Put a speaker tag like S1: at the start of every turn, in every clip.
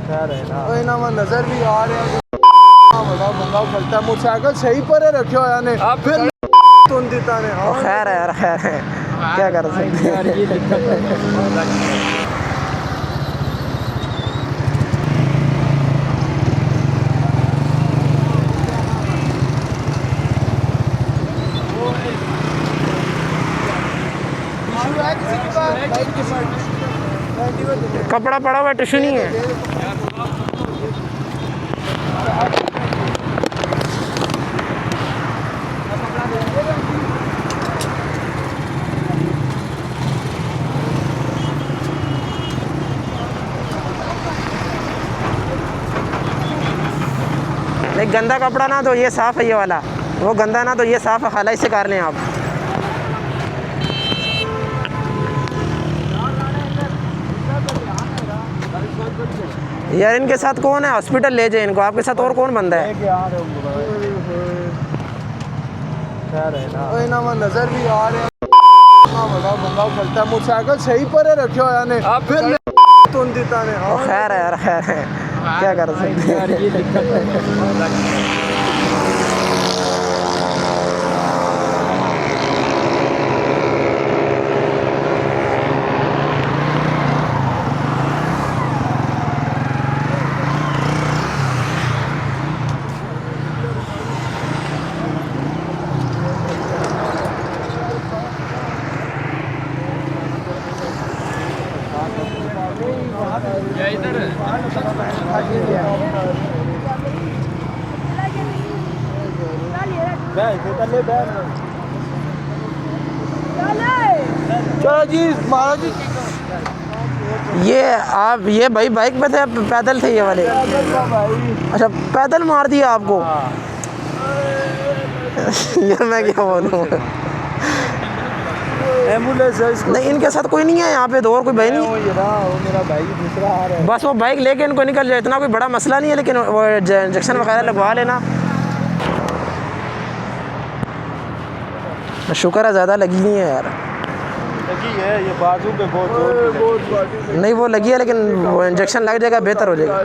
S1: खैर है ना
S2: कोई ना मैं नजर भी आ रहे हैं बड़ा बंदा फलता है मोटरसाइकिल सही पर रखे हो यानी फिर तुम देता ने
S3: तो खैर है यार, खैर है, क्या कर सकते हैं।
S1: यार ये दिक्कत है।
S3: कपड़ा पड़ा हुआ टिश्यू नहीं है। नहीं गंदा कपड़ा ना तो ये साफ़ है, ये वाला वो गंदा ना तो ये साफ़ है, खाला इससे कर लें आप। यार इनके साथ कौन है, हॉस्पिटल ले जाए इनको, आपके साथ और कौन बंदा है?
S2: कोई ना मैं नजर भी आ रहे हैं बड़ा बंदा फलता है मोटरसाइकिल सही पर रखे हो यानी फिर तुम देता ने
S3: तो खैर है यार, खैर है, क्या कर सकते हैं।
S1: यार ये दिक्कत है।
S2: चलो जी महाराज जी
S3: ये भाई बाइक पे थे, पैदल थे ये वाले? अच्छा पैदल मार दिया आपको? यार मैं क्या बोलूँ।
S2: एम्बुलेंस है इसको
S3: नहीं इनके साथ कोई नहीं है यहाँ पे तो, और कोई भाई नहीं?
S2: वो मेरा भाई दूसरा आ रहा है।
S3: बस वो बाइक लेके इनको निकल जाए, इतना कोई बड़ा मसला नहीं है, लेकिन वो इंजेक्शन वगैरह लगवा लेना। शुक्र है ज़्यादा लगी नहीं है यार।
S1: लगी है ये बाजू पे बहुत जोर।
S3: नहीं वो लगी है, लेकिन वो इंजेक्शन लग जाएगा, बेहतर हो जाएगा।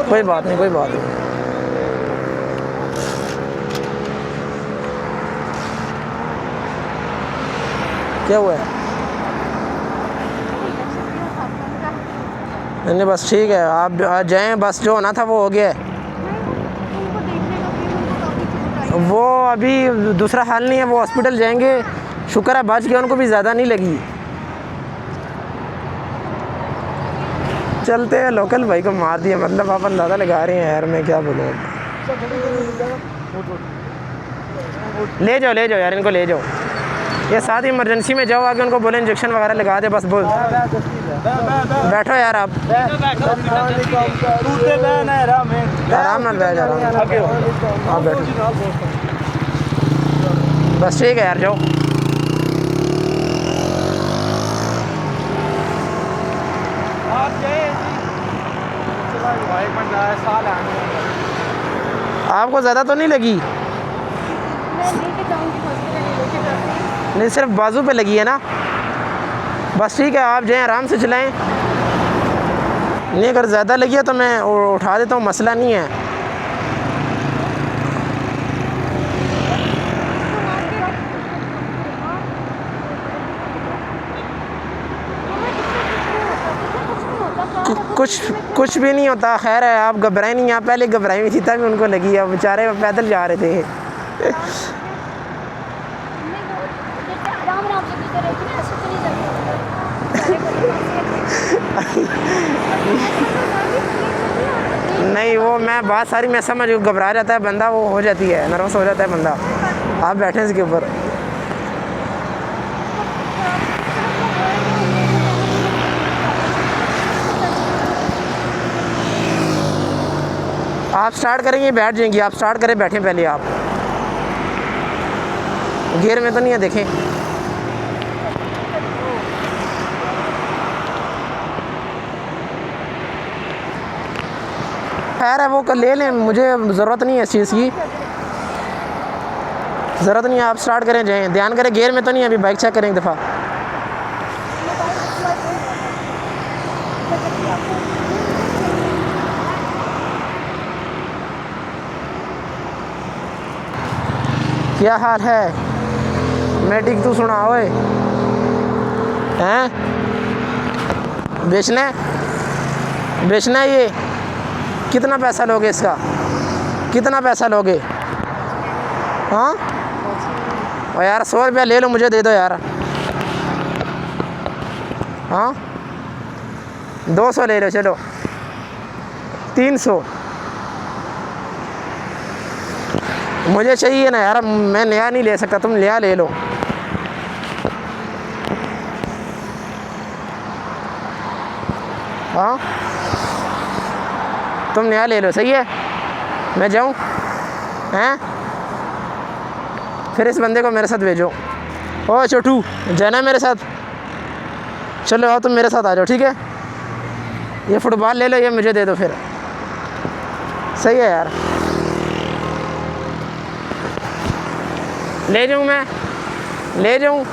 S3: कोई बात नहीं, कोई बात नहीं। क्या हुआ है? नहीं बस ठीक है, आप आ जाएँ, बस जो होना था वो हो गया है। वो अभी दूसरा हाल नहीं है, वो हॉस्पिटल जाएंगे। शुक्र है बच गया, उनको भी ज़्यादा नहीं लगी। चलते हैं, लोकल भाई को मार दिया, मतलब आप अंदाज़ा लगा रहे हैं यार, मैं क्या बोलूँ। ले जाओ यार, इनको ले जाओ। ये साथ ही इमरजेंसी में जाओ, आगे उनको बोले इंजेक्शन वगैरह लगा दे, बस बोल। बैठो यार आप, आराम नाल बैठ जाओ। हाँ बैठो, बस ठीक है यार, जाओ। आपको ज़्यादा तो नहीं लगी? नहीं सिर्फ बाजू पे लगी है ना? बस ठीक है, आप जाएँ, आराम से चलाएं। नहीं अगर ज़्यादा लगी है तो मैं उठा देता हूँ, मसला नहीं है। कुछ भी नहीं होता, खैर है, आप घबराए नहीं। आप पहले घबराई हुई थी तभी उनको लगी है, बेचारे पैदल जा रहे थे। नहीं वो मैं बात सारी मैं समझ, घबरा जाता है बंदा, वो हो जाती है, नर्वस हो जाता है बंदा। आप बैठे इसके ऊपर। आप स्टार्ट करेंगे बैठ जाएंगी, आप स्टार्ट करें, बैठें पहले आप। गियर में तो नहीं है, देखें। खैर है वो ले लें, मुझे ज़रूरत नहीं है इस चीज़ की, ज़रूरत नहीं है। आप स्टार्ट करें, जाएँ, ध्यान करें गियर में तो नहीं है। अभी बाइक चेक करें एक दफ़ा। क्या हाल है? मैं ठीक, तू सुना ओए? हैं? बेचना है ये? कितना पैसा लोगे इसका? कितना पैसा लोगे? हाँ? और यार 100 रुपया ले लो, मुझे दे दो यार। हाँ 200 ले लो, चलो 300 मुझे चाहिए ना यार, मैं नया नहीं ले सकता, तुम नया ले लो। हाँ तुम नया ले लो, सही है? मैं जाऊँ? हैं? फिर इस बंदे को मेरे साथ भेजो। ओ छोटू, जाना मेरे साथ? चलो आओ तुम मेरे साथ आ जाओ, ठीक है? ये फुटबॉल ले लो, ये मुझे दे दो फिर। सही है यार, ले जाऊँ मैं? ले जाऊँ?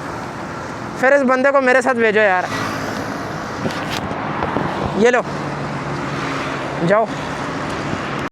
S3: फिर इस बंदे को मेरे साथ भेजो यार। ये लो, जाओ।